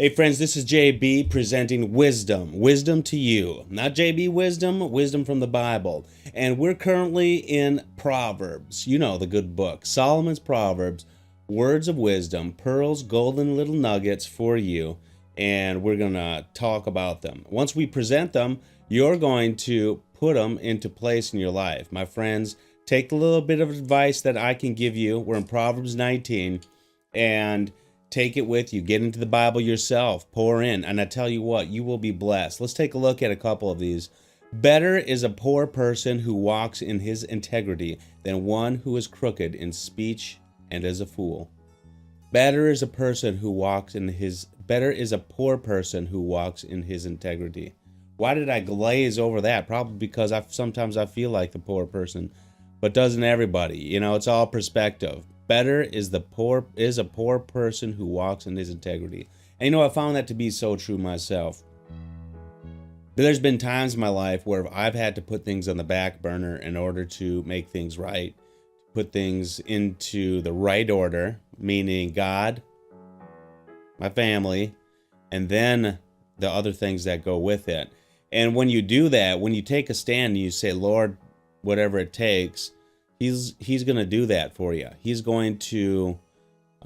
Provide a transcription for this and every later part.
Hey friends, this is JB presenting wisdom. Wisdom to you. Not JB wisdom, wisdom from the Bible. And we're currently in Proverbs. You know, the good book. Solomon's Proverbs, words of wisdom, pearls, golden little nuggets for you. And we're going to talk about them. Once we present them, you're going to put them into place in your life. My friends, take a little bit of advice that I can give you. We're in Proverbs 19. And take it with you. Get into the Bible yourself. Pour in. And I tell you what, you will be blessed. Let's take a look at a couple of these. Better is a poor person who walks in his integrity than one who is crooked in speech and is a fool. Better is a poor person who walks in his integrity. Why did I glaze over that? Probably because sometimes I feel like the poor person, but doesn't everybody? You know, it's all perspective. Better is a poor person who walks in his integrity. And you know, I found that to be so true myself. There's been times in my life where I've had to put things on the back burner in order to make things right, put things into the right order, meaning God, my family, and then the other things that go with it. And when you do that, when you take a stand and you say, Lord, whatever it takes, He's going to do that for you. He's going to,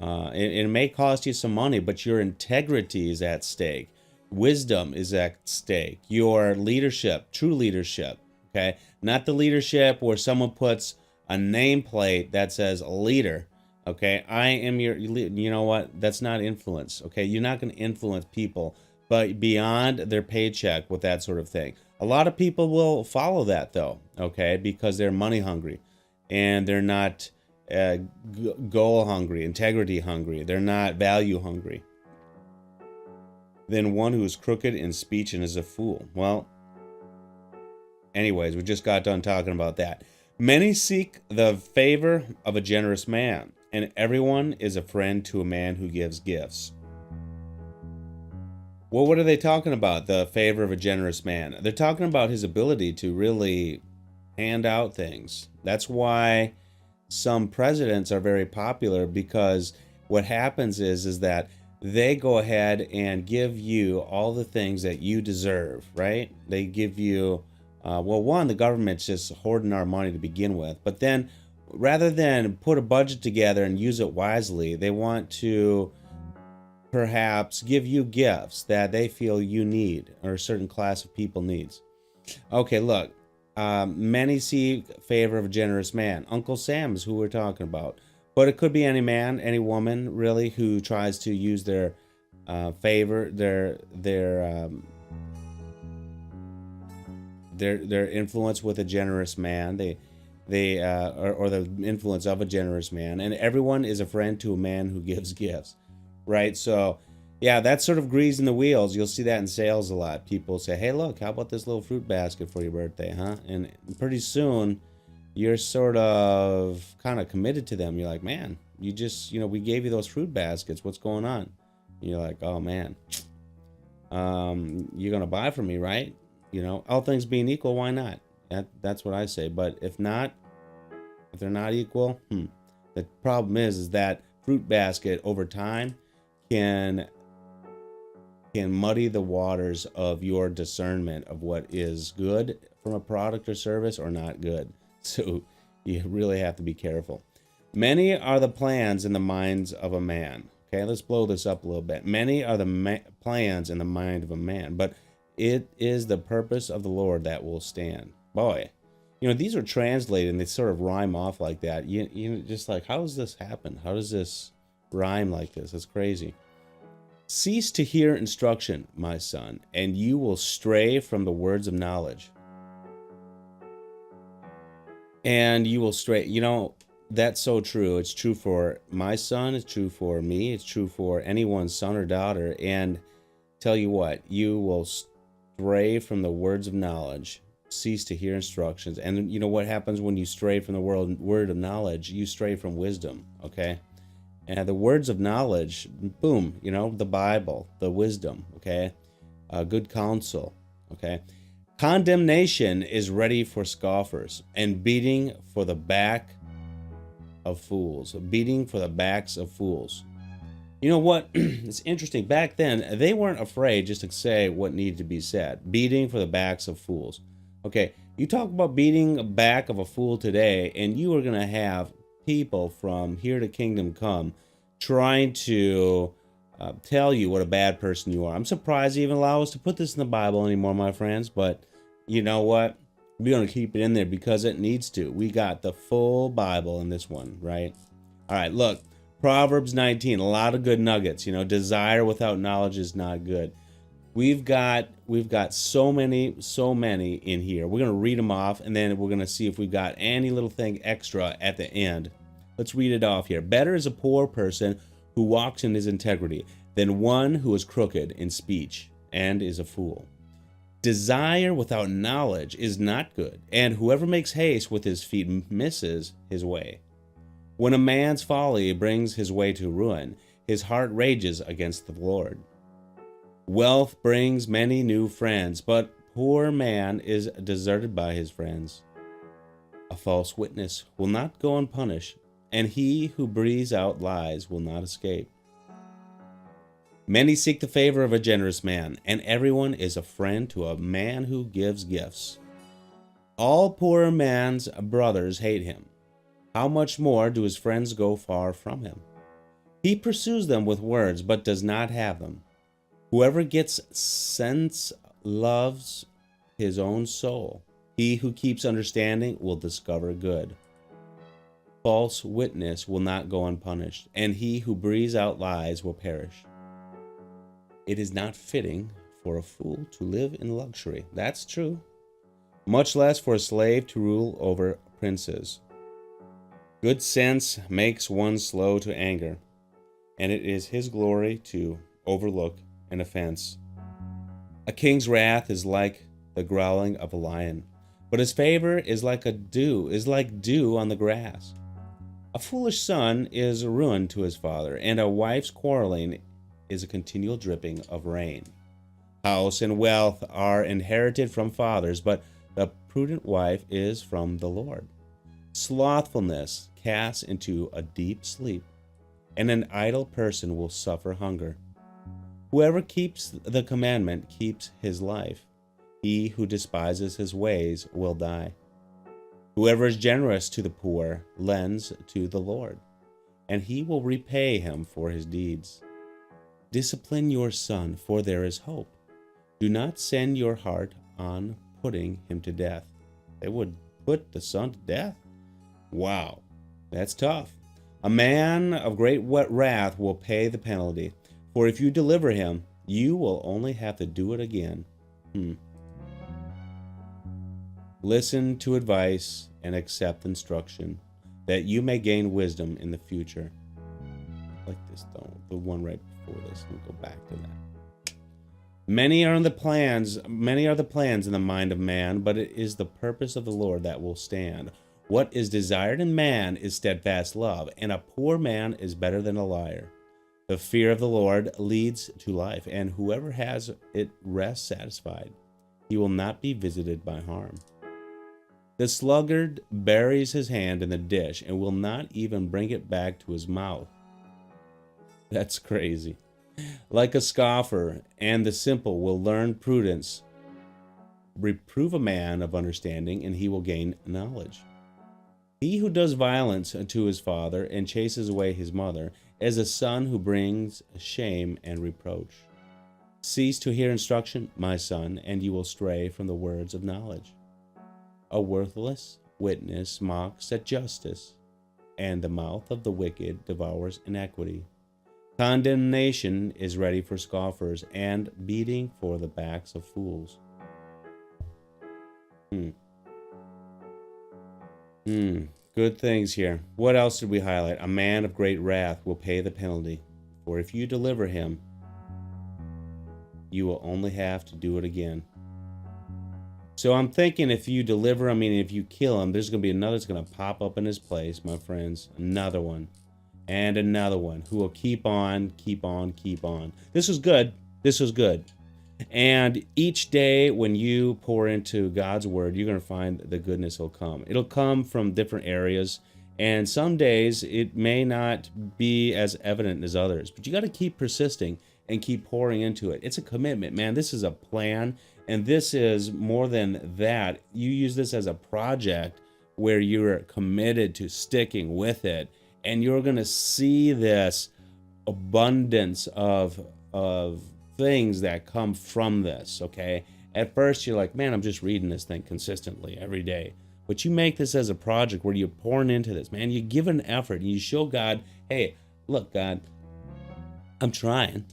it may cost you some money, but your integrity is at stake. Wisdom is at stake. Your leadership, true leadership, okay? Not the leadership where someone puts a nameplate that says leader, okay? I am your, you know what? That's not influence, okay? You're not going to influence people, but beyond their paycheck with that sort of thing. A lot of people will follow that though, okay? Because they're money hungry. And they're not goal hungry, integrity hungry. They're not value hungry. Then one who is crooked in speech and is a fool. Well, anyways, we just got done talking about that. Many seek the favor of a generous man, and everyone is a friend to a man who gives gifts. Well, what are they talking about? The favor of a generous man. They're talking about his ability to really hand out things. That's why some presidents are very popular, because what happens is that they go ahead and give you all the things that you deserve, right? They give you, the government's just hoarding our money to begin with. But then rather than put a budget together and use it wisely, they want to perhaps give you gifts that they feel you need or a certain class of people needs. Okay, look. Many seek favor of a generous man. Uncle Sam is who we're talking about. But it could be any man, any woman, really, who tries to use their favor, their influence with a generous man. Or the influence of a generous man. And everyone is a friend to a man who gives gifts, right? So, yeah, that's sort of greasing the wheels. You'll see that in sales a lot. People say, hey, look, how about this little fruit basket for your birthday, huh? And pretty soon, you're sort of kind of committed to them. You're like, man, you just, we gave you those fruit baskets. What's going on? And you're like, oh, man, you're going to buy from me, right? All things being equal, why not? That's what I say. But if they're not equal, the problem is that fruit basket over time can muddy the waters of your discernment of what is good from a product or service or not good. So you really have to be careful. Many are the plans in the minds of a man. Okay, let's blow this up a little bit. Many are the plans in the mind of a man, but it is the purpose of the Lord that will stand. Boy, these are translated and they sort of rhyme off like that. You just like, how does this happen? How does this rhyme like this? It's crazy. Cease to hear instruction, my son, and you will stray from the words of knowledge. And you will stray. That's so true. It's true for my son. It's true for me. It's true for anyone's son or daughter. And tell you what, you will stray from the words of knowledge. Cease to hear instructions. And you know what happens when you stray from the word of knowledge? You stray from wisdom, okay? And the words of knowledge, boom, the Bible, the wisdom, okay? Good counsel, okay? Condemnation is ready for scoffers and beating for the back of fools. Beating for the backs of fools. You know what? It's interesting. Back then, they weren't afraid just to say what needed to be said. Beating for the backs of fools. Okay, you talk about beating the back of a fool today, and you are going to have people from here to kingdom come trying to tell you what a bad person you are. I'm surprised they even allow us to put this in the Bible anymore, my friends, but you know what? We're going to keep it in there because it needs to. We got the full Bible in this one, right? All right, look. Proverbs 19, a lot of good nuggets. Desire without knowledge is not good. We've got so many in here. We're gonna read them off, and then we're gonna see if we've got any little thing extra at the end. Let's read it off here. Better is a poor person who walks in his integrity than one who is crooked in speech and is a fool. Desire without knowledge is not good, and whoever makes haste with his feet misses his way. When a man's folly brings his way to ruin, his heart rages against the Lord. Wealth brings many new friends, but poor man is deserted by his friends. A false witness will not go unpunished, and he who breathes out lies will not escape. Many seek the favor of a generous man, and everyone is a friend to a man who gives gifts. All poor man's brothers hate him. How much more do his friends go far from him? He pursues them with words, but does not have them. Whoever gets sense loves his own soul. He who keeps understanding will discover good. False witness will not go unpunished, and he who breathes out lies will perish. It is not fitting for a fool to live in luxury. That's true. Much less for a slave to rule over princes. Good sense makes one slow to anger, and it is his glory to overlook an offense. A king's wrath is like the growling of a lion, but his favor is like dew on the grass. A foolish son is ruin to his father, and a wife's quarreling is a continual dripping of rain. House and wealth are inherited from fathers, but the prudent wife is from the Lord. Slothfulness casts into a deep sleep, and an idle person will suffer hunger. Whoever keeps the commandment keeps his life. He who despises his ways will die. Whoever is generous to the poor lends to the Lord, and he will repay him for his deeds. Discipline your son, for there is hope. Do not send your heart on putting him to death. They would put the son to death? Wow, that's tough. A man of great wrath will pay the penalty, for if you deliver him, you will only have to do it again. Listen to advice and accept instruction, that you may gain wisdom in the future. Like this, though, the one right before this. We'll go back to that. Many are the plans in the mind of man, but it is the purpose of the Lord that will stand. What is desired in man is steadfast love, and a poor man is better than a liar. The fear of the Lord leads to life, and whoever has it rests satisfied. He will not be visited by harm. The sluggard buries his hand in the dish and will not even bring it back to his mouth. That's crazy. Like a scoffer, and the simple will learn prudence. Reprove a man of understanding, and he will gain knowledge. He who does violence to his father and chases away his mother is a son who brings shame and reproach. Cease to hear instruction, my son, and you will stray from the words of knowledge. A worthless witness mocks at justice, and the mouth of the wicked devours iniquity. Condemnation is ready for scoffers, and beating for the backs of fools. Good things here. What else did we highlight? A man of great wrath will pay the penalty, for if you deliver him, you will only have to do it again. So I'm thinking if you deliver him, if you kill him, there's going to be another that's going to pop up in his place, my friends. Another one. And another one who will keep on. This was good. And each day when you pour into God's word, you're going to find the goodness will come. It'll come from different areas. And some days it may not be as evident as others, but you got to keep persisting and keep pouring into it. It's a commitment, man. This is a plan, and this is more than that. You use this as a project where you're committed to sticking with it, and you're going to see this abundance of things that come from this. Okay, at first you're like, man, I'm just reading this thing consistently every day, but you make this as a project where you're pouring into this, man. You give an effort and you show God, hey, look, God, I'm trying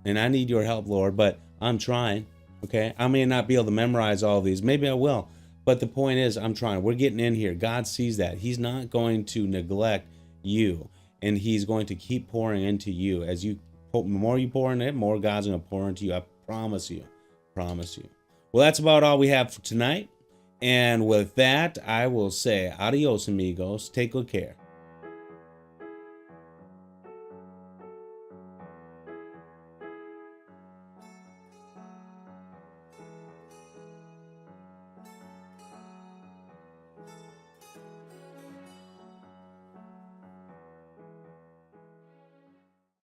and I need your help, Lord, but I'm trying. Okay, I may not be able to memorize all of these, maybe I will, but the point is, I'm trying. We're getting in here. God sees that. He's not going to neglect you, and he's going to keep pouring into you. As you, the more you pour in it, more God's going to pour into you. I promise you. Promise you. Well, that's about all we have for tonight. And with that, I will say adios, amigos. Take good care.